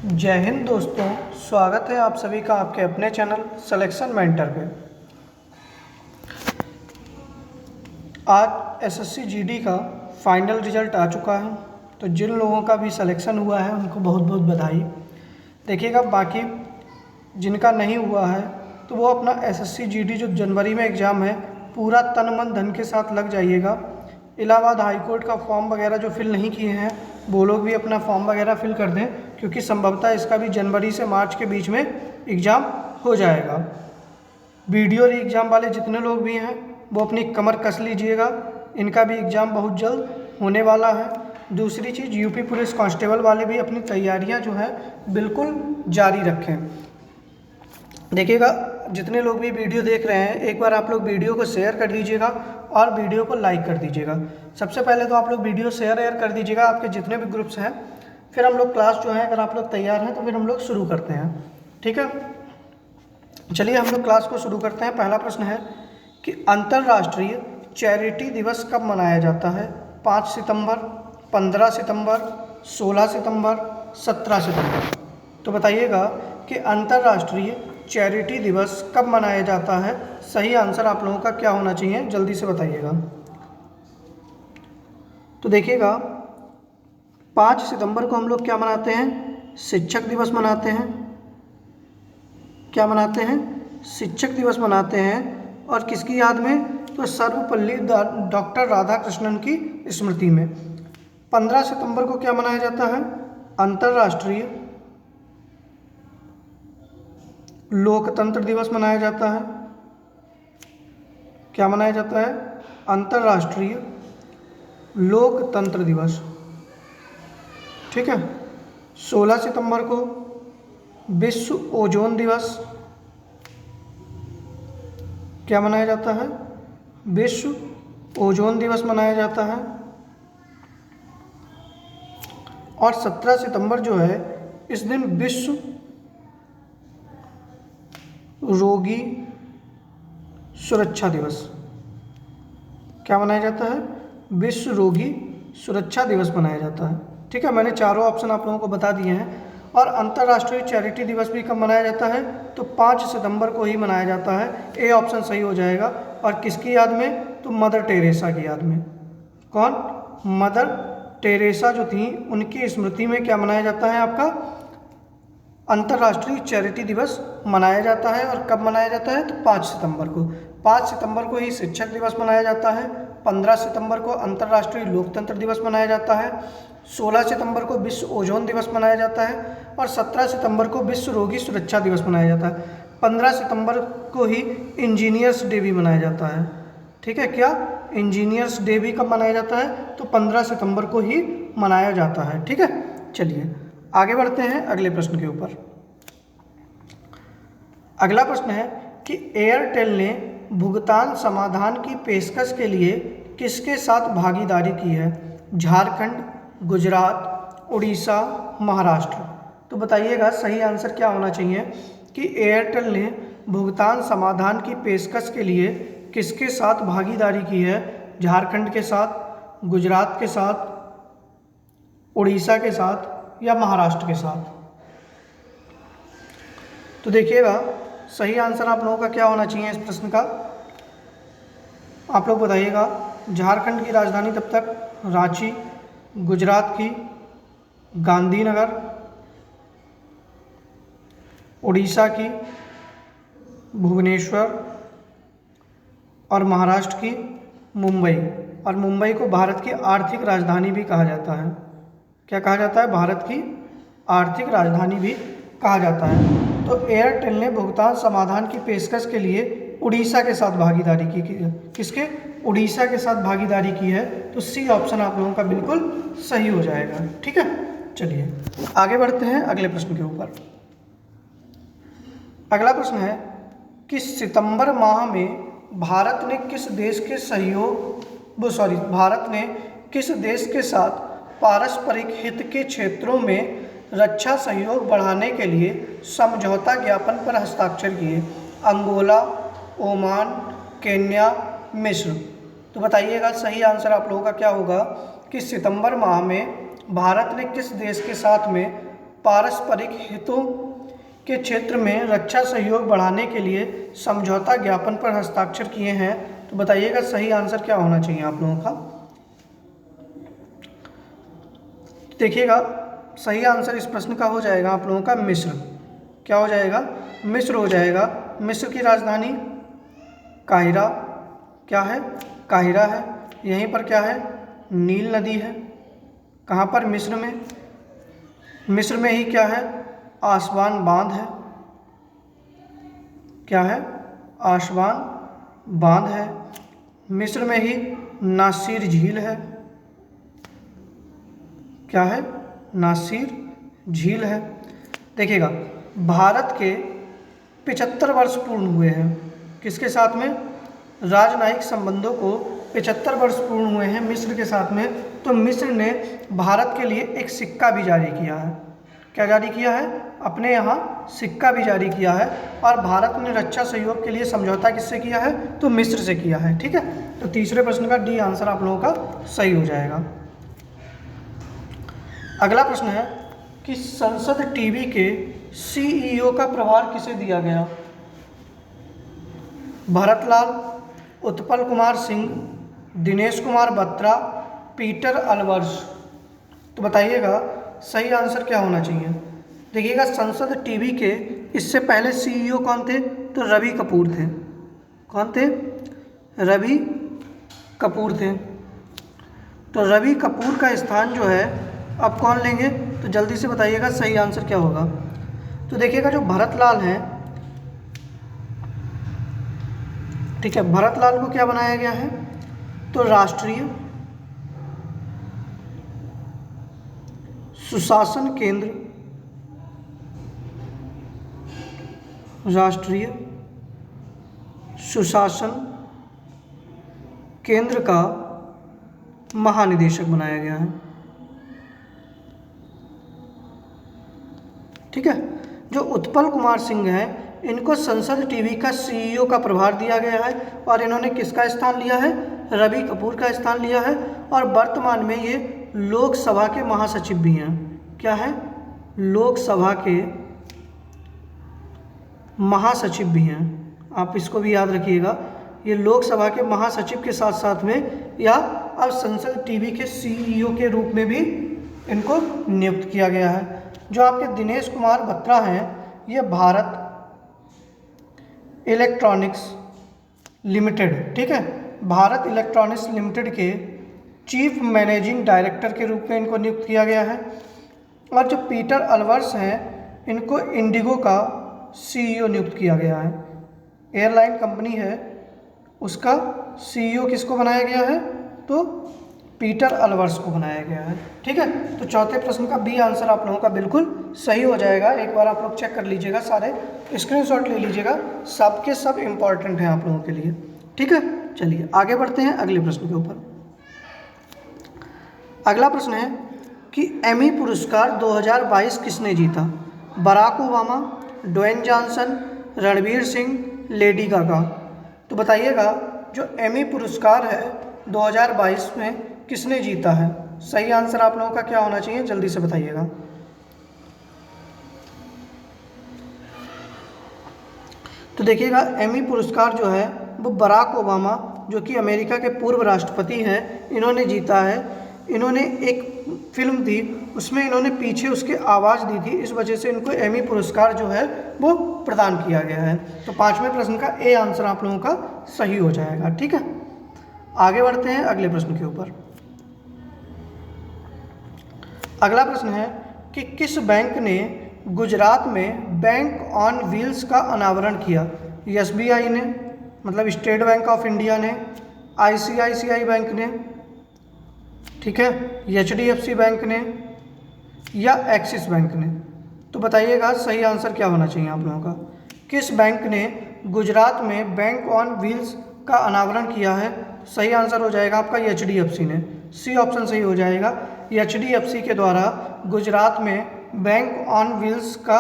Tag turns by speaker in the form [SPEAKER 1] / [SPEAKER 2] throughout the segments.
[SPEAKER 1] जय हिंद दोस्तों, स्वागत है आप सभी का आपके अपने चैनल सिलेक्शन मेंटर पे। आज एसएससी जीडी का फाइनल रिजल्ट आ चुका है, तो जिन लोगों का भी सिलेक्शन हुआ है उनको बहुत बहुत बधाई। देखिएगा, बाकी जिनका नहीं हुआ है तो वो अपना एसएससी जीडी जो जनवरी में एग्ज़ाम है पूरा तन मन धन के साथ लग जाइएगा। इलाहाबाद हाई कोर्ट का फॉर्म वगैरह जो फिल नहीं किए हैं वो लोग भी अपना फॉर्म वगैरह फिल कर दें, क्योंकि संभवतः इसका भी जनवरी से मार्च के बीच में एग्ज़ाम हो जाएगा। वीडियो री एग्ज़ाम वाले जितने लोग भी हैं वो अपनी कमर कस लीजिएगा, इनका भी एग्ज़ाम बहुत जल्द होने वाला है। दूसरी चीज़, यूपी पुलिस कांस्टेबल वाले भी अपनी तैयारियां जो है बिल्कुल जारी रखें। देखिएगा, जितने लोग भी वीडियो देख रहे हैं एक बार आप लोग वीडियो को शेयर कर दीजिएगा और वीडियो को लाइक कर दीजिएगा। सबसे पहले तो आप लोग वीडियो शेयर कर दीजिएगा आपके जितने भी ग्रुप्स हैं, फिर हम लोग क्लास जो है, अगर आप लोग तैयार हैं तो फिर हम लोग शुरू करते हैं। ठीक है, चलिए हम लोग क्लास को शुरू करते हैं। पहला प्रश्न है कि अंतर्राष्ट्रीय चैरिटी दिवस कब मनाया जाता है? 5 सितंबर, 15 सितंबर, 16 सितंबर, 17 सितंबर। तो बताइएगा कि अंतर्राष्ट्रीय चैरिटी दिवस कब मनाया जाता है। सही आंसर आप लोगों का क्या होना चाहिए, जल्दी से बताइएगा। तो देखिएगा, 5 सितंबर को हम लोग क्या मनाते हैं? शिक्षक दिवस मनाते हैं। क्या मनाते हैं? शिक्षक दिवस मनाते हैं। और किसकी याद में? तो सर्वपल्ली डॉक्टर राधाकृष्णन की स्मृति में। 15 सितंबर को क्या मनाया जाता है? अंतर्राष्ट्रीय लोकतंत्र दिवस मनाया जाता है। क्या मनाया जाता है? अंतर्राष्ट्रीय लोकतंत्र दिवस। ठीक है। 16 सितंबर को विश्व ओजोन दिवस। क्या मनाया जाता है? विश्व ओजोन दिवस मनाया जाता है। और 17 सितंबर जो है, इस दिन विश्व रोगी सुरक्षा दिवस। क्या मनाया जाता है? विश्व रोगी सुरक्षा दिवस मनाया जाता है। ठीक है, मैंने चारों ऑप्शन आप लोगों को बता दिए हैं। और अंतर्राष्ट्रीय चैरिटी दिवस भी कब मनाया जाता है? तो 5 सितंबर को ही मनाया जाता है। ए ऑप्शन सही हो जाएगा। और किसकी याद में? तो मदर टेरेसा की याद में। कौन? मदर टेरेसा जो थी, उनकी स्मृति में क्या मनाया जाता है आपका? अंतर्राष्ट्रीय चैरिटी दिवस मनाया जाता है। और कब मनाया जाता है? तो 5 सितंबर को। 5 सितंबर को ही शिक्षक दिवस मनाया जाता है। 15 सितंबर को अंतर्राष्ट्रीय लोकतंत्र दिवस मनाया जाता है। 16 सितंबर को विश्व ओजोन दिवस मनाया जाता है। और 17 सितंबर को विश्व रोगी सुरक्षा दिवस मनाया जाता है। 15 सितंबर को ही इंजीनियर्स डे भी मनाया जाता है। ठीक है, क्या इंजीनियर्स डे भी कब मनाया जाता है? तो 15 सितंबर को ही मनाया जाता है। ठीक है, चलिए आगे बढ़ते हैं अगले प्रश्न के ऊपर। अगला प्रश्न है कि एयरटेल ने भुगतान समाधान की पेशकश के लिए किसके साथ भागीदारी की है? झारखंड, गुजरात, उड़ीसा, महाराष्ट्र। तो बताइएगा सही आंसर क्या होना चाहिए कि एयरटेल ने भुगतान समाधान की पेशकश के लिए किसके साथ भागीदारी की है? झारखंड के साथ, गुजरात के साथ, उड़ीसा के साथ या महाराष्ट्र के साथ। तो देखिएगा, सही आंसर आप लोगों का क्या होना चाहिए इस प्रश्न का, आप लोग बताइएगा। झारखंड की राजधानी तब तक रांची, गुजरात की गांधीनगर, उड़ीसा की भुवनेश्वर और महाराष्ट्र की मुंबई। और मुंबई को भारत की आर्थिक राजधानी भी कहा जाता है। क्या कहा जाता है? भारत की आर्थिक राजधानी भी कहा जाता है। तो एयरटेल ने भुगतान समाधान की पेशकश के लिए उड़ीसा के साथ भागीदारी की। किसके? उड़ीसा के साथ भागीदारी की है। तो सी ऑप्शन आप लोगों का बिल्कुल सही हो जाएगा। ठीक है, चलिए आगे बढ़ते हैं अगले प्रश्न के ऊपर। अगला प्रश्न है कि सितंबर माह में भारत ने किस देश के साथ पारस्परिक हित के क्षेत्रों में रक्षा सहयोग बढ़ाने के लिए समझौता ज्ञापन पर हस्ताक्षर किए? अंगोला, ओमान, केन्या, मिस्र। तो बताइएगा सही आंसर आप लोगों का क्या होगा कि सितंबर माह में भारत ने किस देश के साथ में पारस्परिक हितों के क्षेत्र में रक्षा सहयोग बढ़ाने के लिए समझौता ज्ञापन पर हस्ताक्षर किए हैं? तो बताइएगा सही आंसर क्या होना चाहिए आप लोगों का। देखिएगा सही आंसर इस प्रश्न का हो जाएगा आप लोगों का मिस्र। क्या हो जाएगा? मिस्र हो जाएगा। मिस्र की राजधानी काहिरा, क्या है? काहिरा है। यहीं पर क्या है? नील नदी है। कहाँ पर? मिस्र में। मिस्र में ही क्या है? आसवान बांध है। क्या है? आसवान बांध है। मिस्र में ही नासिर झील है। क्या है? नासिर झील है। देखिएगा भारत के 75 वर्ष पूर्ण हुए हैं। किसके साथ में? राजनयिक संबंधों को 75 वर्ष पूर्ण हुए हैं मिस्र के साथ में। तो मिस्र ने भारत के लिए एक सिक्का भी जारी किया है। क्या जारी किया है? अपने यहाँ सिक्का भी जारी किया है। और भारत ने रक्षा सहयोग के लिए समझौता किससे किया है? तो मिस्र से किया है। ठीक है, तो तीसरे प्रश्न का डी आंसर आप लोगों का सही हो जाएगा। अगला प्रश्न है कि संसद टीवी के सीईओ का प्रभार किसे दिया गया? भरतलाल, उत्पल कुमार सिंह, दिनेश कुमार बत्रा, पीटर अलवर्स। तो बताइएगा सही आंसर क्या होना चाहिए। देखिएगा संसद टीवी के इससे पहले सीईओ कौन थे? तो रवि कपूर थे। कौन थे? रवि कपूर थे। तो रवि कपूर का स्थान जो है अब कौन लेंगे? तो जल्दी से बताइएगा सही आंसर क्या होगा। तो देखिएगा जो भरतलाल हैं, ठीक है, भरतलाल को क्या बनाया गया है? तो राष्ट्रीय सुशासन केंद्र, राष्ट्रीय सुशासन केंद्र का महानिदेशक बनाया गया है। ठीक है, जो उत्पल कुमार सिंह हैं इनको संसद टीवी का सीईओ का प्रभार दिया गया है और इन्होंने किसका स्थान लिया है? रवि कपूर का स्थान लिया है। और वर्तमान में ये लोकसभा के महासचिव भी हैं। क्या है? लोकसभा के महासचिव भी हैं। आप इसको भी याद रखिएगा, ये लोकसभा के महासचिव के साथ साथ में या अब संसद टीवी के सीईओ के रूप में भी इनको नियुक्त किया गया है। जो आपके दिनेश कुमार बत्रा हैं ये भारत इलेक्ट्रॉनिक्स लिमिटेड, ठीक है, भारत इलेक्ट्रॉनिक्स लिमिटेड के चीफ मैनेजिंग डायरेक्टर के रूप में इनको नियुक्त किया गया है। और जो पीटर अलवर्स हैं इनको इंडिगो का सीईओ नियुक्त किया गया है। एयरलाइन कंपनी है उसका सीईओ किसको बनाया गया है? तो पीटर अलवर्स को बनाया गया है। ठीक है, तो चौथे प्रश्न का बी आंसर आप लोगों का बिल्कुल सही हो जाएगा। एक बार आप लोग चेक कर लीजिएगा, सारे स्क्रीनशॉट ले लीजिएगा, सब के सब इम्पॉर्टेंट हैं आप लोगों के लिए। ठीक है, चलिए आगे बढ़ते हैं अगले प्रश्न के ऊपर। अगला प्रश्न है कि एमी पुरस्कार 2022 किसने जीता? Barack Obama, Dwayne Johnson, Ranveer Singh, Lady Gaga. तो बताइएगा जो एमी पुरस्कार है 2022 में किसने जीता है? सही आंसर आप लोगों का क्या होना चाहिए, जल्दी से बताइएगा। तो देखिएगा एमी पुरस्कार जो है वो बराक ओबामा जो कि अमेरिका के पूर्व राष्ट्रपति हैं, इन्होंने जीता है। इन्होंने एक फिल्म थी उसमें इन्होंने पीछे उसके आवाज़ दी थी, इस वजह से इनको एमी पुरस्कार जो है वो प्रदान किया गया है। तो पांचवें प्रश्न का ए आंसर आप लोगों का सही हो जाएगा। ठीक है, आगे बढ़ते हैं अगले प्रश्न के ऊपर। अगला प्रश्न है कि किस बैंक ने गुजरात में बैंक ऑन व्हील्स का अनावरण किया? एसबीआई ने, मतलब स्टेट बैंक ऑफ इंडिया ने, आईसीआईसीआई बैंक ने, ठीक है, एचडीएफसी बैंक ने या एक्सिस बैंक ने। तो बताइएगा सही आंसर क्या होना चाहिए आप लोगों का। किस बैंक ने गुजरात में बैंक ऑन व्हील्स का अनावरण किया है? सही आंसर हो जाएगा आपका एचडीएफसी ने। सी ऑप्शन सही हो जाएगा। एचडीएफसी के द्वारा गुजरात में बैंक ऑन व्हील्स का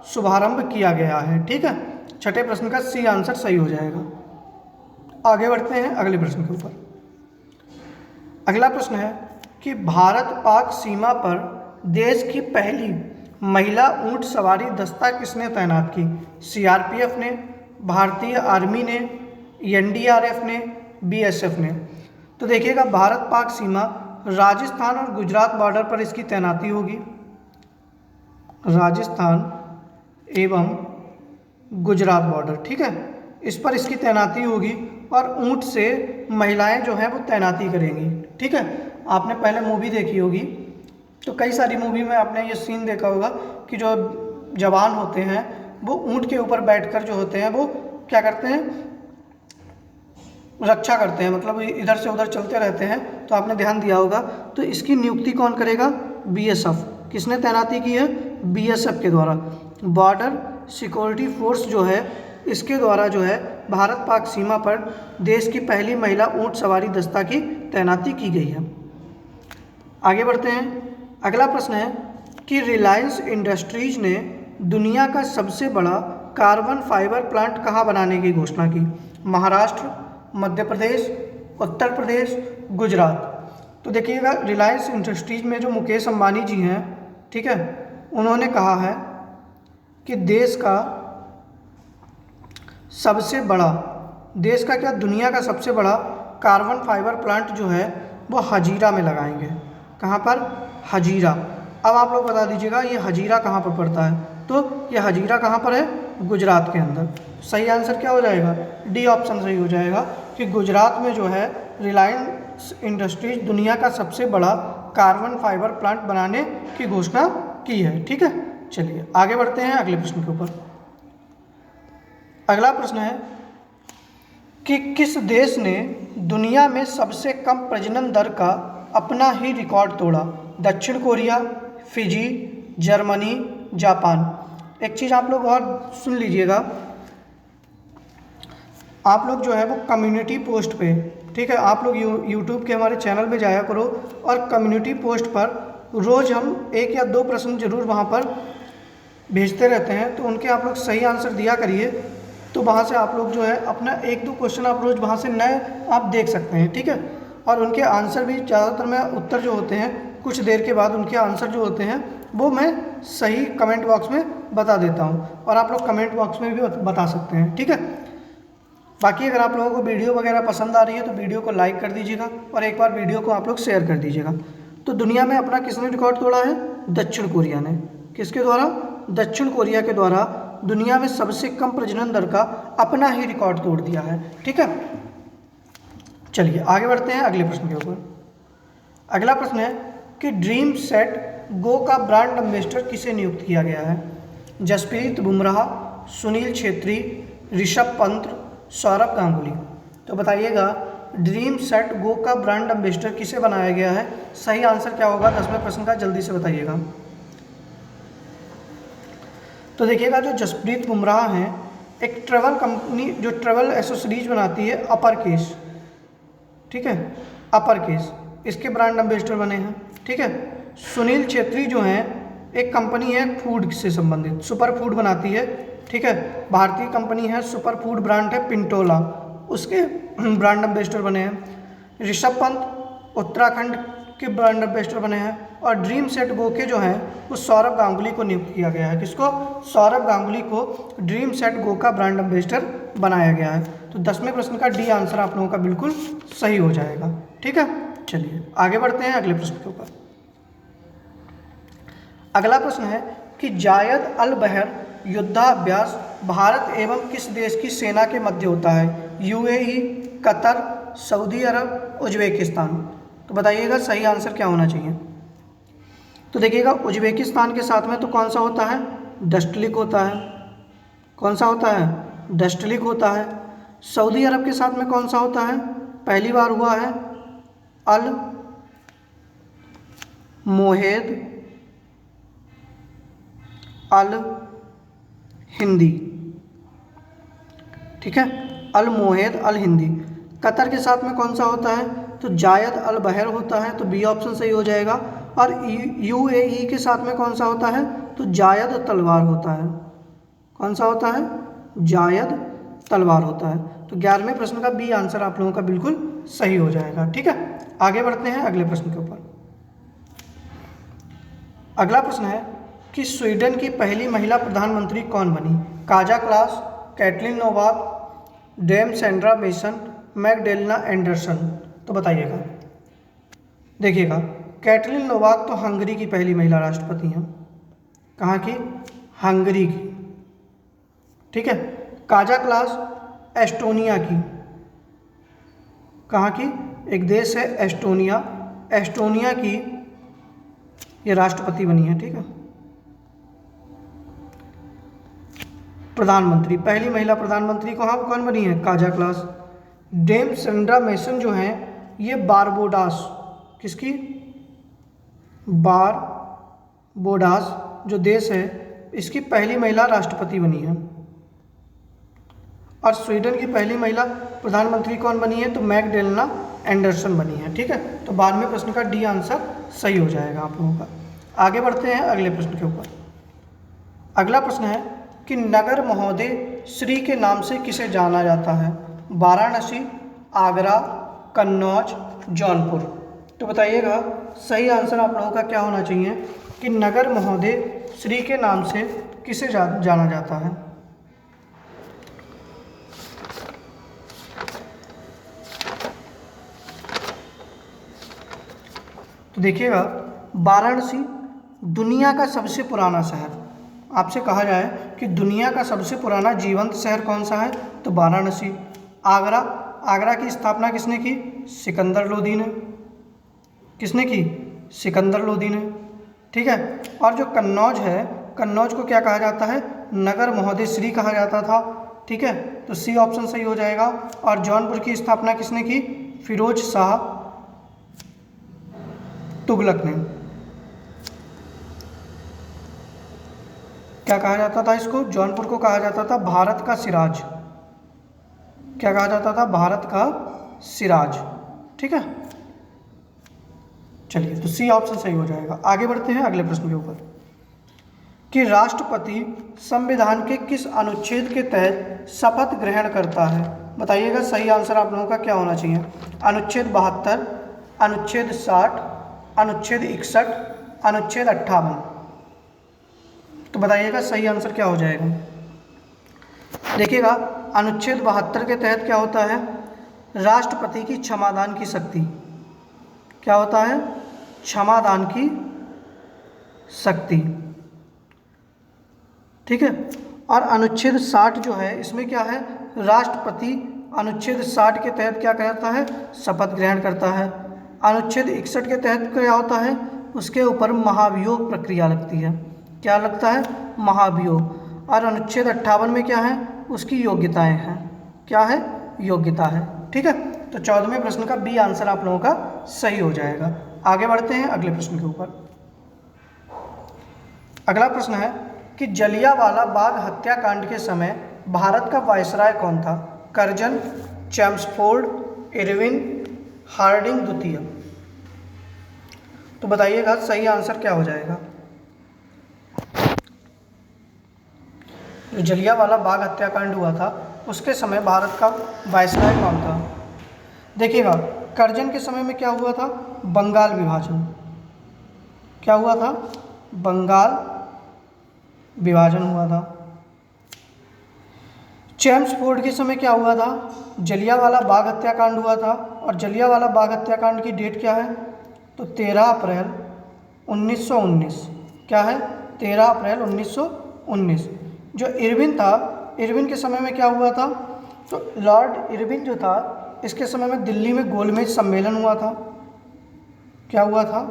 [SPEAKER 1] शुभारंभ किया गया है। ठीक है, छठे प्रश्न का सी आंसर सही हो जाएगा। आगे बढ़ते हैं अगले प्रश्न के ऊपर। अगला प्रश्न है कि भारत पाक सीमा पर देश की पहली महिला ऊंट सवारी दस्ता किसने तैनात की? सीआरपीएफ ने, भारतीय आर्मी ने, एनडीआरएफ ने, बीएसएफ ने। तो देखिएगा भारत पाक सीमा राजस्थान और गुजरात बॉर्डर पर इसकी तैनाती होगी, राजस्थान एवं गुजरात बॉर्डर, ठीक है, इस पर इसकी तैनाती होगी और ऊंट से महिलाएं जो हैं वो तैनाती करेंगी, ठीक है। आपने पहले मूवी देखी होगी तो कई सारी मूवी में आपने ये सीन देखा होगा कि जो जवान होते हैं वो ऊंट के ऊपर बैठकर जो होते हैं वो क्या करते हैं, रक्षा करते हैं, मतलब इधर से उधर चलते रहते हैं। तो आपने ध्यान दिया होगा। तो इसकी नियुक्ति कौन करेगा? बीएसएफ। किसने तैनाती की है? बीएसएफ के द्वारा। बॉर्डर सिक्योरिटी फोर्स जो है इसके द्वारा जो है भारत पाक सीमा पर देश की पहली महिला ऊंट सवारी दस्ता की तैनाती की गई है। आगे बढ़ते हैं। अगला प्रश्न है कि रिलायंस इंडस्ट्रीज ने दुनिया का सबसे बड़ा कार्बन फाइबर प्लांट कहाँ बनाने की घोषणा की? महाराष्ट्र, मध्य प्रदेश, उत्तर प्रदेश, गुजरात। तो देखिएगा रिलायंस इंडस्ट्रीज में जो मुकेश अंबानी जी हैं, ठीक है, उन्होंने कहा है कि देश का सबसे बड़ा, देश का क्या, दुनिया का सबसे बड़ा कार्बन फाइबर प्लांट जो है वो हजीरा में लगाएंगे। कहाँ पर? हजीरा। अब आप लोग बता दीजिएगा ये हजीरा कहाँ पर पड़ता है? तो ये हजीरा कहाँ पर है? गुजरात के अंदर। सही आंसर क्या हो जाएगा? डी ऑप्शन सही हो जाएगा कि गुजरात में जो है रिलायंस इंडस्ट्रीज दुनिया का सबसे बड़ा कार्बन फाइबर प्लांट बनाने की घोषणा की है, ठीक है। चलिए आगे बढ़ते हैं अगले प्रश्न के ऊपर। अगला प्रश्न है कि किस देश ने दुनिया में सबसे कम प्रजनन दर का अपना ही रिकॉर्ड तोड़ा? दक्षिण कोरिया, फिजी, जर्मनी, जापान। एक चीज़ आप लोग और सुन लीजिएगा, आप लोग जो है वो कम्युनिटी पोस्ट पे, ठीक है, आप लोग यूट्यूब के हमारे चैनल में जाया करो और कम्युनिटी पोस्ट पर रोज़ हम 1 या 2 प्रश्न जरूर वहाँ पर भेजते रहते हैं। तो उनके आप लोग सही आंसर दिया करिए, तो वहाँ से आप लोग जो है अपना 1-2 क्वेश्चन आप रोज़ वहाँ से नए आप देख सकते हैं, ठीक है। और उनके आंसर भी ज़्यादातर मैं उत्तर जो होते हैं कुछ देर के बाद उनके आंसर जो होते हैं वो मैं सही कमेंट बॉक्स में बता देता हूँ और आप लोग कमेंट बॉक्स में भी बता सकते हैं, ठीक है। बाकी अगर आप लोगों को वीडियो वगैरह पसंद आ रही है तो वीडियो को लाइक कर दीजिएगा और एक बार वीडियो को आप लोग शेयर कर दीजिएगा। तो दुनिया में अपना किसने रिकॉर्ड तोड़ा है? दक्षिण कोरिया ने। किसके द्वारा? दक्षिण कोरिया के द्वारा दुनिया में सबसे कम प्रजनन दर का अपना ही रिकॉर्ड तोड़ दिया है, ठीक है। चलिए आगे बढ़ते हैं अगले प्रश्न के ऊपर। अगला प्रश्न है कि ड्रीम सेट गो का ब्रांड एम्बेसडर किसे नियुक्त किया गया है? जसप्रीत बुमराह, सुनील छेत्री, ऋषभ पंत, सौरभ गांगुली। तो बताइएगा ड्रीम सेट गो का ब्रांड एम्बेसडर किसे बनाया गया है? सही आंसर क्या होगा 10वें प्रश्न का? जल्दी से बताइएगा। तो देखिएगा जो जसप्रीत बुमराह हैं एक ट्रैवल कंपनी जो ट्रैवल एसेसरीज बनाती है अपर केस, ठीक है, अपर केस, इसके ब्रांड एम्बेसडर बने हैं, ठीक है। सुनील छेत्री जो हैं एक कंपनी है फूड से संबंधित, सुपर फूड बनाती है, ठीक है, भारतीय कंपनी है, सुपर फूड ब्रांड है पिंटोला, उसके ब्रांड एम्बेसडर बने हैं। ऋषभ पंत उत्तराखंड के ब्रांड एम्बेसडर बने हैं और ड्रीम सेट गो के जो हैं वो सौरभ गांगुली को नियुक्त किया गया है। किसको? सौरभ गांगुली को ड्रीम सेट गो का ब्रांड एम्बेसडर बनाया गया है। तो 10वें प्रश्न का डी आंसर आप लोगों का बिल्कुल सही हो जाएगा, ठीक है। चलिए आगे बढ़ते हैं अगले प्रश्न के ऊपर। अगला प्रश्न है कि जायद अल बहर युद्धाभ्यास भारत एवं किस देश की सेना के मध्य होता है? यूएई, कतर, सऊदी अरब, उज्बेकिस्तान। तो बताइएगा सही आंसर क्या होना चाहिए? तो देखिएगा उज्बेकिस्तान के साथ में तो कौन सा होता है? डस्टलिक होता है। कौन सा होता है? डस्टलिक होता है। सऊदी अरब के साथ में कौन सा होता है? पहली बार हुआ है अल मोहेद अल हिंदी, ठीक है, अल मोहेद अल हिंदी। कतर के साथ में कौन सा होता है? तो जायद अल बहर होता है, तो बी ऑप्शन सही हो जाएगा। और यूएई के साथ में कौन सा होता है? तो जायद तलवार होता है। कौन सा होता है? जायद तलवार होता है। तो 11वें प्रश्न का बी आंसर आप लोगों का बिल्कुल सही हो जाएगा, ठीक है। आगे बढ़ते हैं अगले प्रश्न के ऊपर। अगला प्रश्न है कि स्वीडन की पहली महिला प्रधानमंत्री कौन बनी? Kaja Kallas, Katalin Novak, Dame Sandra Mason, Magdalena Andersson. तो बताइएगा। देखिएगा, कैटलिन नोवाक तो हंगरी की पहली महिला राष्ट्रपति हैं। कहाँ की? हंगरी की। ठीक है। काजा क्लास एस्टोनिया की। कहाँ की? एक देश है एस्टोनिया, एस्टोनिया की ये राष्ट्रपति बनी है। ठीक है। प्रधानमंत्री, पहली महिला प्रधानमंत्री कौन बनी है? Kaja Kallas. Dame Sandra Mason जो हैं ये बारबोडास, किसकी? बारबोडास जो देश है इसकी पहली महिला राष्ट्रपति बनी है। और स्वीडन की पहली महिला प्रधानमंत्री कौन बनी है? तो मैगडेलेना एंडरसन बनी है। ठीक है। तो बाद में प्रश्न का डी आंसर सही हो जाएगा आप लोगों का। आगे बढ़ते हैं अगले प्रश्न के ऊपर। अगला प्रश्न है कि नगर महोदय श्री के नाम से किसे जाना जाता है? वाराणसी, आगरा, कन्नौज, जौनपुर। तो बताइएगा सही आंसर आप लोगों का क्या होना चाहिए कि नगर महोदय श्री के नाम से किसे जाना जाता है? तो देखिएगा, वाराणसी दुनिया का सबसे पुराना शहर। आपसे कहा जाए कि दुनिया का सबसे पुराना जीवंत शहर कौन सा है? तो वाराणसी। आगरा, आगरा की स्थापना किसने की? सिकंदर लोदी ने। किसने की? सिकंदर लोदी ने। ठीक है। और जो कन्नौज है, कन्नौज को क्या कहा जाता है? नगर महोदय श्री कहा जाता था। ठीक है। तो सी ऑप्शन सही हो जाएगा। और जौनपुर की स्थापना किसने की? फिरोज शाह तुगलक ने। क्या कहा जाता था इसको? जौनपुर को कहा जाता था भारत का सिराज। क्या कहा जाता था? भारत का सिराज। ठीक है। चलिए, तो सी ऑप्शन सही हो जाएगा। आगे बढ़ते हैं अगले प्रश्न के ऊपर कि राष्ट्रपति संविधान के किस अनुच्छेद के तहत शपथ ग्रहण करता है? बताइएगा सही आंसर आप लोगों का क्या होना चाहिए। अनुच्छेद 72, अनुच्छेद 60, अनुच्छेद 61, अनुच्छेद 58। तो बताइएगा सही आंसर क्या हो जाएगा। देखिएगा, अनुच्छेद 72 के तहत क्या होता है? राष्ट्रपति की क्षमादान की शक्ति। क्या होता है? क्षमादान की शक्ति। ठीक है। और अनुच्छेद 60 जो है इसमें क्या है? राष्ट्रपति अनुच्छेद 60 के तहत क्या करता है? शपथ ग्रहण करता है। अनुच्छेद 61 के तहत क्या होता है? उसके ऊपर महाभियोग प्रक्रिया लगती है। क्या लगता है? महाभियोग। और अनुच्छेद 58 में क्या है? उसकी योग्यताएं हैं। क्या है? योग्यता है। ठीक है। तो 14वें प्रश्न का बी आंसर आप लोगों का सही हो जाएगा। आगे बढ़ते हैं अगले प्रश्न के ऊपर। अगला प्रश्न है कि जलियांवाला बाग हत्याकांड के समय भारत का वायसराय कौन था? कर्जन, चैम्सफोर्ड, इरविन, हार्डिंग द्वितीय। तो बताइएगा सही आंसर क्या हो जाएगा। जो जलियांवाला बाग हत्याकांड हुआ था उसके समय भारत का वायसराय कौन था? देखिएगा, कर्जन के समय में क्या हुआ था? बंगाल विभाजन। क्या हुआ था? बंगाल विभाजन हुआ था। चैम्सफोर्ड के समय क्या हुआ था? जलियांवाला बाग हत्याकांड हुआ था। और जलियांवाला बाग हत्याकांड की डेट क्या है? तो 13 अप्रैल 1919। क्या है? 13 अप्रैल 1919। जो इरविन था, इरविन के समय में क्या हुआ था? तो लॉर्ड इरविन जो था इसके समय में दिल्ली में गोलमेज सम्मेलन हुआ था। क्या हुआ था?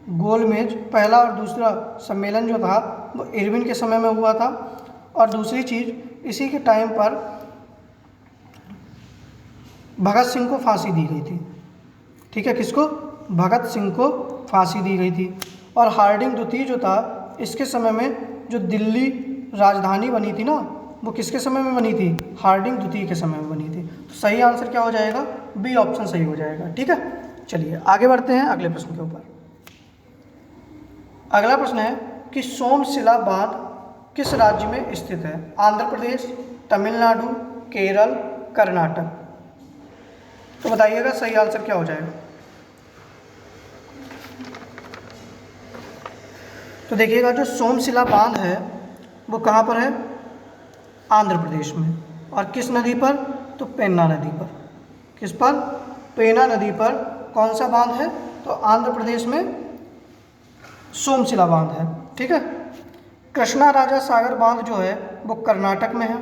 [SPEAKER 1] गोलमेज, पहला और दूसरा सम्मेलन जो था वो इरविन के समय में हुआ था। और दूसरी चीज़, इसी के टाइम पर भगत सिंह को फांसी दी गई थी। ठीक है। किसको? भगत सिंह को फांसी दी गई थी। और हार्डिंग द्वितीय जो था इसके समय में जो दिल्ली राजधानी बनी थी ना, वो किसके समय में बनी थी? हार्डिंग द्वितीय के समय में बनी थी। तो सही आंसर क्या हो जाएगा? बी ऑप्शन सही हो जाएगा। ठीक है। चलिए आगे बढ़ते हैं अगले प्रश्न के ऊपर। अगला प्रश्न है कि सोमशिला बांध किस राज्य में स्थित है? आंध्र प्रदेश, तमिलनाडु, केरल, कर्नाटक। तो बताइएगा सही आंसर क्या हो जाएगा। तो देखिएगा जो सोमशिला बांध है वो कहाँ पर है? आंध्र प्रदेश में। और किस नदी पर? तो पेन्ना नदी पर। किस पर? पेन्ना नदी पर कौन सा बांध है? तो आंध्र प्रदेश में सोमशिला बांध है। ठीक है। कृष्णा राजा सागर बांध जो है वो कर्नाटक में है।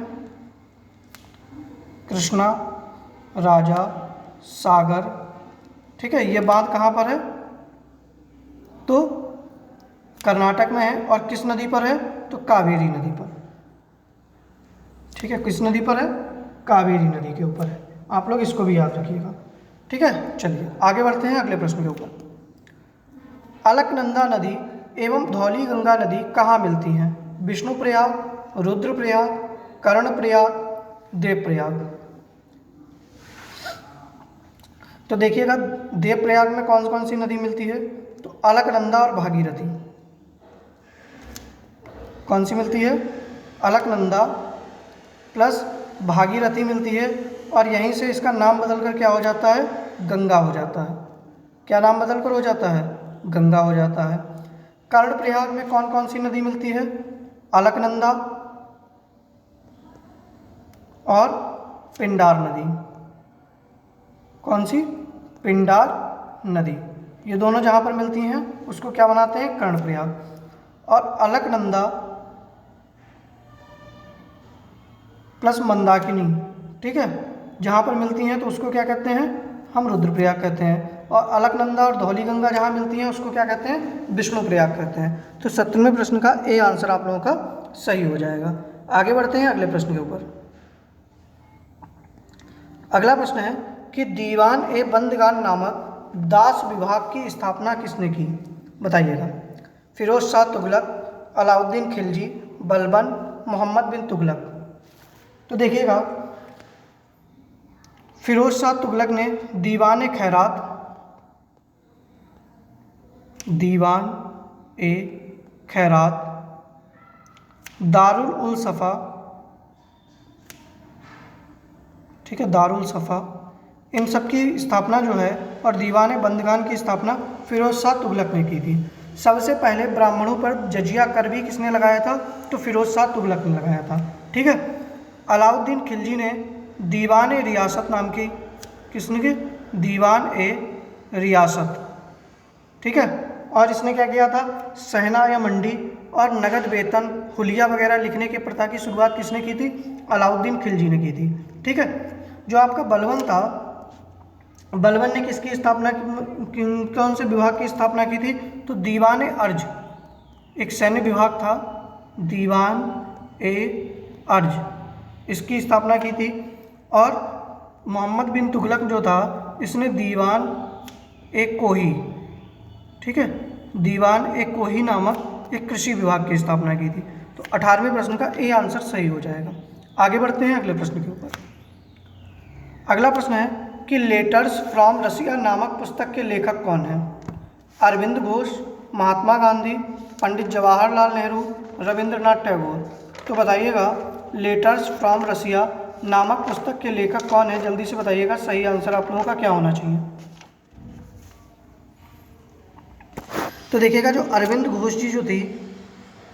[SPEAKER 1] कृष्णा राजा सागर, ठीक है, ये बांध कहाँ पर है? तो कर्नाटक में है। और किस नदी पर है? तो कावेरी नदी पर। ठीक है, किस नदी पर है? कावेरी नदी के ऊपर है। आप लोग इसको भी याद रखिएगा। ठीक है, चलिए आगे बढ़ते हैं अगले प्रश्न के ऊपर। अलकनंदा नदी एवं धौली गंगा नदी कहाँ मिलती हैं? विष्णुप्रयाग, रुद्रप्रयाग, कर्णप्रयाग, देवप्रयाग। तो देखिएगा देवप्रयाग में कौन कौन सी नदी मिलती है? तो अलकनंदा और भागीरथी। कौन सी मिलती है? अलकनंदा प्लस भागीरथी मिलती है। और यहीं से इसका नाम बदलकर क्या हो जाता है? गंगा हो जाता है। क्या नाम बदलकर हो जाता है? गंगा हो जाता है। कर्णप्रयाग में कौन कौन सी नदी मिलती है? अलकनंदा और पिंडार नदी। कौन सी? पिंडार नदी। ये दोनों जहाँ पर मिलती हैं उसको क्या बनाते हैं? कर्णप्रयाग। और अलकनंदा प्लस मंदाकिनी, ठीक है, जहाँ पर मिलती हैं तो उसको क्या कहते हैं? हम रुद्रप्रयाग कहते हैं। और अलकनंदा और धौली गंगा जहाँ मिलती हैं उसको क्या कहते हैं? विष्णुप्रयाग कहते हैं। तो 70वें प्रश्न का ए आंसर आप लोगों का सही हो जाएगा। आगे बढ़ते हैं अगले प्रश्न के ऊपर। अगला प्रश्न है कि दीवान ए बंदगान नामक दास विभाग की स्थापना किसने की? बताइएगा। फिरोज शाह तुगलक, अलाउद्दीन खिलजी, बलबन, मोहम्मद बिन तुगलक। तो देखिएगा फिरोज शाह तुगलक ने दीवान ए खैरात, दीवान ए खैरात, दारुल उल सफ़ा, ठीक है, दारुल सफ़ा, इन सब की स्थापना जो है और दीवान बंदगान की स्थापना फिरोज शाह तुगलक ने की थी। सबसे पहले ब्राह्मणों पर जजिया कर भी किसने लगाया था? तो फिरोज शाह तुगलक ने लगाया था। ठीक है। अलाउद्दीन खिलजी ने दीवान ए रियासत नाम की, किसने की? दीवान ए रियासत, ठीक है। और इसने क्या किया था? सहना या मंडी और नगद वेतन, हुलिया वगैरह लिखने की प्रथा की शुरुआत किसने की थी? अलाउद्दीन खिलजी ने की थी। ठीक है। जो आपका बलबन था, बलबन ने किसकी स्थापना की? कौन से विभाग की स्थापना की थी? तो दीवान ए अर्ज, एक सैन्य विभाग था, दीवान ए अर्ज, इसकी स्थापना की थी। और मोहम्मद बिन तुगलक जो था इसने दीवान ए कोही, ठीक है, दीवान ए कोही नामक एक कृषि विभाग की स्थापना की थी। तो 18वें प्रश्न का ए आंसर सही हो जाएगा। आगे बढ़ते हैं अगले प्रश्न के ऊपर। अगला प्रश्न है कि लेटर्स फ्रॉम रसिया नामक पुस्तक के लेखक कौन हैं? अरविंद घोष, महात्मा गांधी, पंडित जवाहरलाल नेहरू, रविंद्रनाथ टैगोर। तो बताइएगा लेटर्स फ्रॉम रसिया नामक पुस्तक के लेखक कौन है? जल्दी से बताइएगा। सही आंसर आप लोगों का क्या होना चाहिए? तो देखिएगा जो अरविंद घोष जी जो थी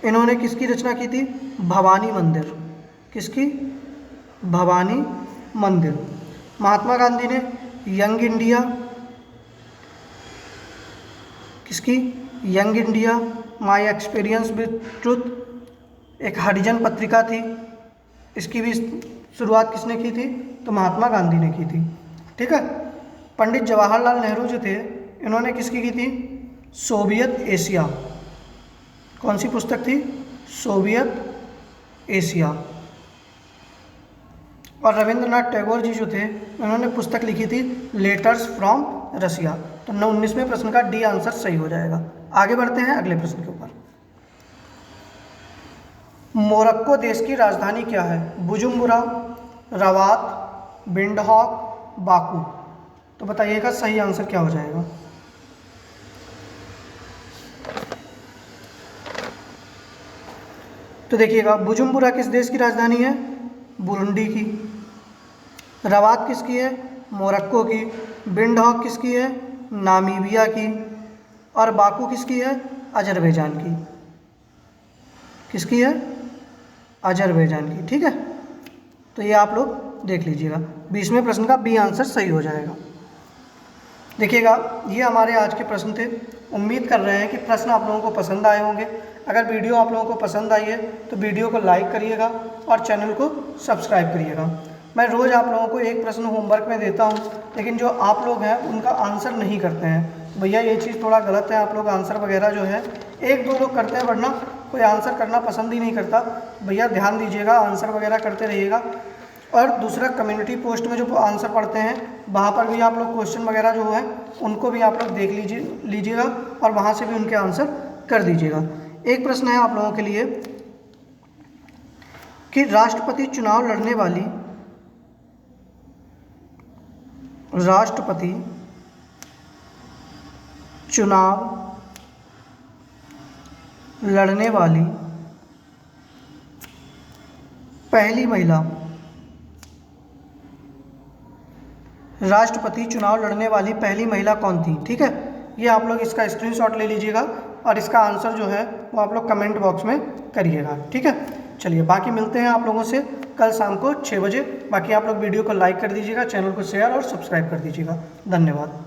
[SPEAKER 1] इन्होंने किसकी रचना की थी? भवानी मंदिर। किसकी? भवानी मंदिर। महात्मा गांधी ने यंग इंडिया, किसकी? Young India, my experience with truth, एक हरिजन पत्रिका थी, इसकी भी शुरुआत किसने की थी? तो महात्मा गांधी ने की थी। ठीक है। पंडित जवाहरलाल नेहरू जो थे इन्होंने किसकी की थी? Soviet Asia. कौन सी पुस्तक थी? Soviet Asia. और रविंद्रनाथ टैगोर जी जो थे उन्होंने पुस्तक लिखी थी लेटर्स फ्रॉम रसिया। तो 19वें प्रश्न का डी आंसर सही हो जाएगा। आगे बढ़ते हैं अगले प्रश्न के ऊपर। मोरक्को देश की राजधानी क्या है? बुजुम्बुरा, रवात, विंडहॉक, बाकू। तो बताइएगा सही आंसर क्या हो जाएगा? तो देखिएगा बुजुम्बुरा किस देश की राजधानी है? बुरुंडी की। रवात किसकी है? मोरक्को की। विंडहॉक किसकी है? नामीबिया की। और बाकू किसकी है? अजरबैजान की। किसकी है? अजरबैजान की। ठीक है, तो ये आप लोग देख लीजिएगा। 20वें प्रश्न का बी आंसर सही हो जाएगा। देखिएगा, ये हमारे आज के प्रश्न थे। उम्मीद कर रहे हैं कि प्रश्न आप लोगों को पसंद आए होंगे। अगर वीडियो आप लोगों को पसंद आई है तो वीडियो को लाइक करिएगा और चैनल को सब्सक्राइब करिएगा। मैं रोज़ आप लोगों को एक प्रश्न होमवर्क में देता हूं, लेकिन जो आप लोग हैं उनका आंसर नहीं करते हैं। तो भैया ये चीज़ थोड़ा गलत है। आप लोग आंसर वगैरह जो है 1-2 लोग करते हैं, वरना कोई आंसर करना पसंद ही नहीं करता। भैया ध्यान दीजिएगा, आंसर वगैरह करते रहिएगा। और दूसरा, कम्युनिटी पोस्ट में जो आंसर पढ़ते हैं वहाँ पर भी आप लोग क्वेश्चन वगैरह जो है उनको भी आप लोग देख लीजिएगा और वहाँ से भी उनके आंसर कर दीजिएगा। एक प्रश्न है आप लोगों के लिए कि राष्ट्रपति चुनाव लड़ने वाली पहली महिला, राष्ट्रपति चुनाव लड़ने वाली पहली महिला कौन थी? ठीक है, ये आप लोग इसका स्क्रीनशॉट ले लीजिएगा और इसका आंसर जो है वो आप लोग कमेंट बॉक्स में करिएगा। ठीक है, चलिए बाकी मिलते हैं आप लोगों से कल शाम को 6 बजे। बाकी आप लोग वीडियो को लाइक कर दीजिएगा, चैनल को शेयर और सब्सक्राइब कर दीजिएगा। धन्यवाद।